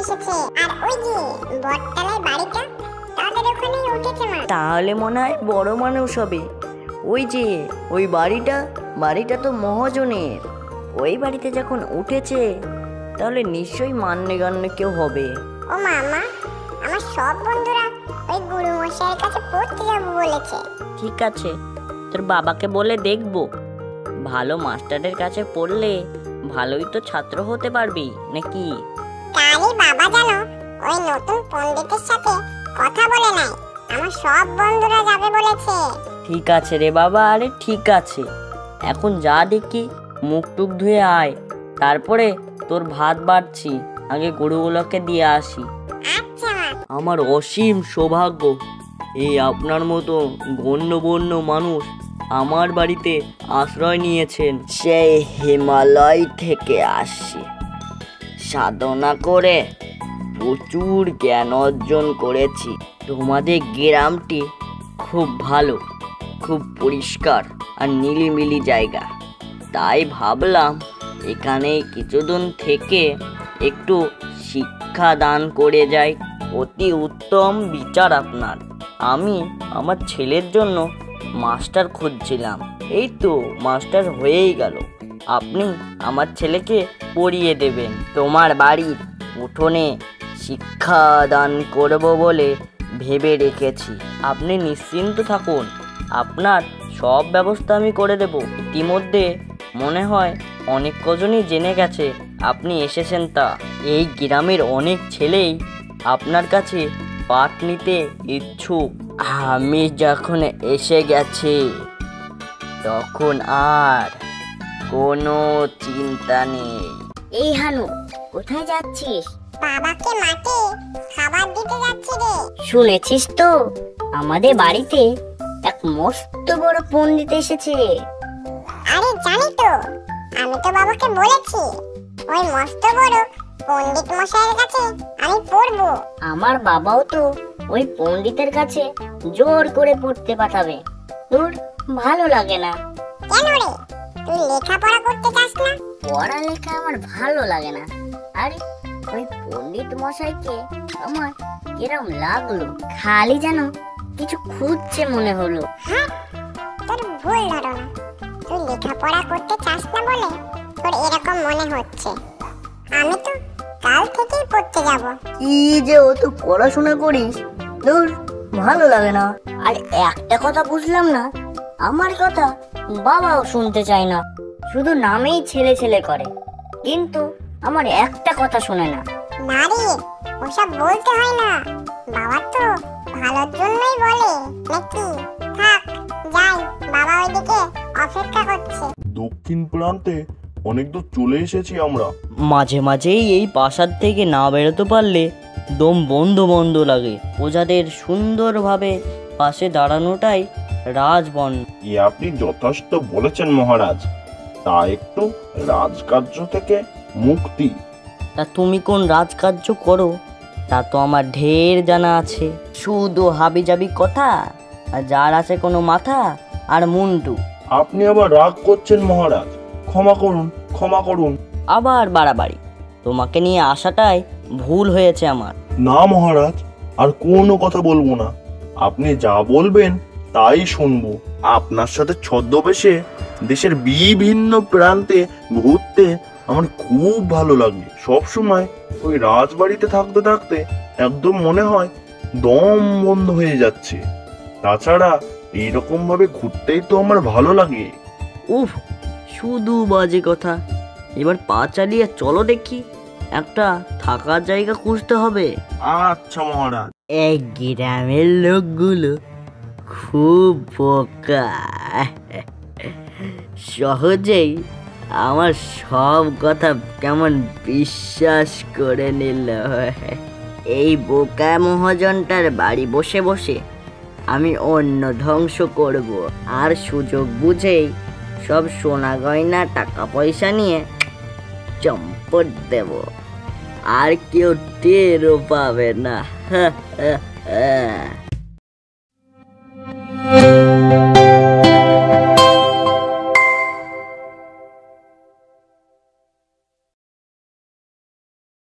এসেছে। আর ওই যে বটতলায় বাড়িটা, তাদের ওখানেই উঠেছে মা। তাহলে মনে হয় বড় মানুষ হবে। ওই যে ওই বাড়িটা তো মহাজনের। ওই বাড়িতে যখন উঠেছে তাহলে নিশ্চয়ই মান্যগণ্য কেউ হবে। ও মামা, আমার সব বন্ধুরা ওই গুরু মশাইয়ের কাছে পড়তে যাবো বলেছে। ঠিক আছে, তোর বাবাকে বলে দেখবো। ভালো মাস্টারের কাছে পড়লে ভালোই তো ছাত্র হতে পারবি নাকি? কালই বাবা জানো ওই নতুন পণ্ডিতের সাথে কথা বলে নাই, আমার সব বন্ধুরা যাবে বলেছে। ঠিক আছে রে বাবা, আরে ঠিক আছে। এখন যা দেখি মুখ টুক ধুয়ে আয়, তারপরে তোর ভাত বাড়ছি, আগে গরুগুলোকে দিয়ে আসি। আচ্ছা মা। আমার অসীম সৌভাগ্য এই আপনার মতো গণ্যবন্য মানুষ আমার বাড়িতে আশ্রয় নিয়েছেন। সেই হিমালয় থেকে আসছি, সাধনা করে প্রচুর জ্ঞান অর্জন করেছি। তোমাদের গ্রামটি খুব ভালো, খুব পরিষ্কার আর নিলিমিলি জায়গা। তাই ভাবলাম এখানে কিছুদিন থেকে একটু শিক্ষা দান করে যাই। অতি উত্তম বিচার আপনার। আমি আমার ছেলের জন্য মাস্টার খুঁজছিলাম, এই তো মাস্টার হয়েই গেল। আপনি আমার ছেলেকে পড়িয়ে দেবেন। তোমার বাড়ির উঠোনে শিক্ষা দান করব বলে ভেবে রেখেছি। আপনি নিশ্চিন্ত থাকুন, আপনার সব ব্যবস্থা আমি করে দেব। ইতিমধ্যে মনে হয় অনেক কজনই জেনে গেছে আপনি এসেছেন। তা এই গ্রামের অনেক ছেলেই আপনার কাছে পাঠ নিতে ইচ্ছুক। আমি যখন এসে গেছি তখন আর কোনো চিন্তা নেই। এই হানু, কোথায় যাচ্ছিস? বাবাকে মাঠে খাবার দিতে যাচ্ছি রে। শুনেছিস তো আমাদের বাড়িতে এক মস্ত বড় পণ্ডিত এসেছে। আরে জানি তো, আমি তো বাবাকে বলেছি ওই মস্ত বড় পণ্ডিত মশাইয়ের কাছে আমি পড়বো। আমার বাবাও তো ওই পণ্ডিতের কাছে জোর করে পড়তে পাঠাবে। তোর ভালো লাগে না? কেন রে, তুই লেখাপড়া করতে চাস না? পড়ালেখা আমার ভালো লাগে না। আরে ওই পণ্ডিত মশাইকে আমার কিরম লাগলো, খালি যেন কিছু খুঁজছে মনে হলো। হ্যাঁ, তোর ভুল ধারণা। তুই লেখাপড়া করতে চাস না বলে তোর এরকম মনে হচ্ছে। আমি তো কাল থেকেই পড়তে যাব। কি যে ও তো পড়াশোনা করিস, দূর, ভালো লাগে না। আর একটা কথা বুঝলাম না, আমার কথা বাবাও শুনতে চায় না, শুধু নামেই ছেলে ছেলে করে, কিন্তু আমার একটা কথা শোনে না। না রে, ওসব বলতে হয় না, বাবা তো ভালোর জন্যই বলে নাকি। থাক যাই, বাবা ওইদিকে অপেক্ষা করছে। দক্ষিণ প্রান্তে অনেক দূর চলে এসেছি আমরা। মাঝে মাঝেই এই প্রাসাদ থেকে না বেরোতে পারলে দম বন্ধ বন্ধ লাগে। প্রজাদের সুন্দরভাবে পাশে দাঁড়ানোটাই রাজবন। আপনি যথেষ্ট বলেছেন মহারাজ। তা একটু রাজকার্য থেকে মুক্তি। তা তুমি কোন রাজকার্য করো তা তো আমার ঢের জানা আছে। শুধু হাবিজাবি কথা, আর যার আছে কোনো মাথা আর মুন্ডু। আপনি আবার রাগ করছেন মহারাজ, ক্ষমা করুন, ক্ষমা করুন। আবার বাড়াবাড়ি, তোমাকে নিয়ে আসাটাই ভুল হয়েছে আমার। না মহারাজ, আর কোনো কথা বলবো না। আপনি যা বলবেন তাই শুনবো। আপনার সাথে ছদ্মবেশে দেশের বিভিন্ন প্রান্তে ঘুরতে আমার খুব ভালো লাগে। সবসময় ওই রাজবাড়িতে থাকতে থাকতে একদম মনে হয় দম বন্ধ হয়ে যাচ্ছে। তাছাড়া এইরকম ভাবে ঘুরতেই তো আমার ভালো লাগে। উফ, শুধু বাজে কথা। এবার পা চালিয়ে চলো দেখি, একটা থাকার জায়গা খুঁজতে হবে। আচ্ছা মহারাজ। এই গ্রামের লোকগুলো খুব বোকা, সহজেই আমার সব কথা কেমন বিশ্বাস করে নিল। এই বোকা মহাজনটার বাড়ি বসে বসে আমি অন্য ধ্বংস করব, আর সুযোগ বুঝেই সব সোনা গয়না টাকা পয়সা নিয়ে চম্পট দেব, আর কেউ টেরও পাবে না।